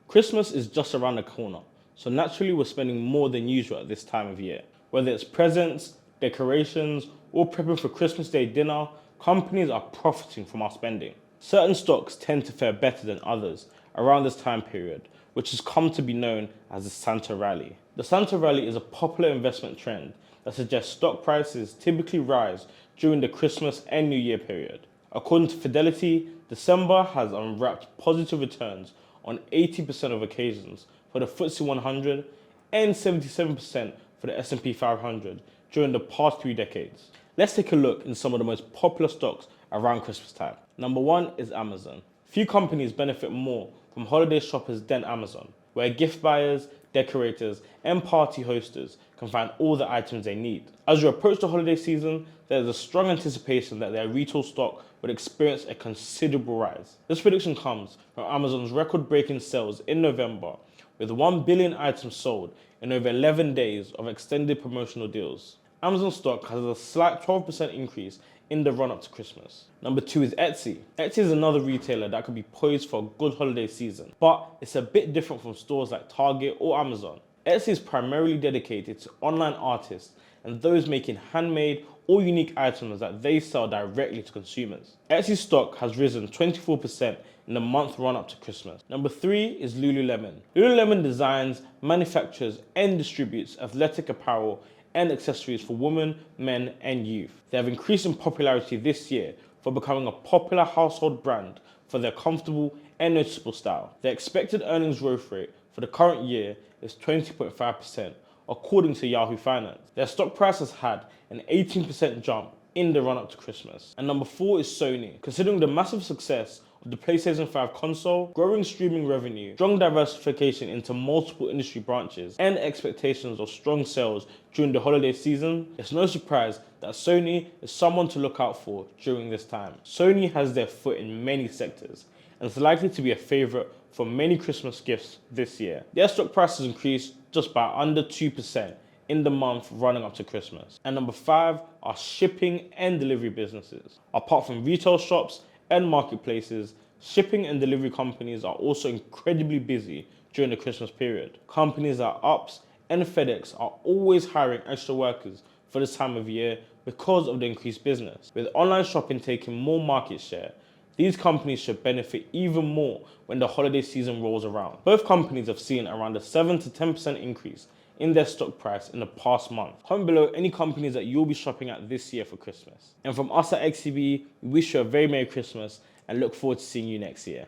Christmas is just around the corner, so naturally we're spending more than usual at this time of year. Whether it's presents, decorations, or prepping for Christmas Day dinner, companies are profiting from our spending. Certain stocks tend to fare better than others around this time period, which has come to be known as the Santa Rally. The Santa Rally is a popular investment trend that suggests stock prices typically rise during the Christmas and New Year period. According to Fidelity, December has unwrapped positive returns on 80% of occasions for the FTSE 100 and 77% for the S&P 500 during the past 3 decades. Let's take a look in some of the most popular stocks around Christmas time. Number 1 is Amazon. Few companies benefit more from holiday shoppers than Amazon, where gift buyers, decorators, and party hosters can find all the items they need. As you approach the holiday season, there is a strong anticipation that their retail stock would experience a considerable rise. This prediction comes from Amazon's record-breaking sales in November, with 1 billion items sold in over 11 days of extended promotional deals. Amazon stock has a slight 12% increase in the run-up to Christmas. Number 2 is Etsy. Etsy is another retailer that could be poised for a good holiday season, but it's a bit different from stores like Target or Amazon. Etsy is primarily dedicated to online artists and those making handmade or unique items that they sell directly to consumers. Etsy stock has risen 24% in the month run-up to Christmas. Number 3 is Lululemon. Lululemon designs, manufactures, and distributes athletic apparel and accessories for women, men, and youth. They have increased in popularity this year for becoming a popular household brand for their comfortable and noticeable style. Their expected earnings growth rate for the current year is 20.5%, according to Yahoo Finance. Their stock price has had an 18% jump in the run-up to Christmas. And number 4 is Sony. Considering the massive success of the PlayStation 5 console, growing streaming revenue, strong diversification into multiple industry branches, and expectations of strong sales during the holiday season, it's no surprise that Sony is someone to look out for during this time. Sony has their foot in many sectors and is likely to be a favorite for many Christmas gifts this year. Their stock price has increased just by under 2% in the month running up to Christmas. And number 5 are shipping and delivery businesses. Apart from retail shops and marketplaces, shipping and delivery companies are also incredibly busy during the Christmas period. Companies like UPS and FedEx are always hiring extra workers for this time of year because of the increased business. With online shopping taking more market share, these companies should benefit even more when the holiday season rolls around. Both companies have seen around a 7 to 10% increase in their stock price in the past month. Comment below any companies that you'll be shopping at this year for Christmas. And from us at XCB, we wish you a very Merry Christmas and look forward to seeing you next year.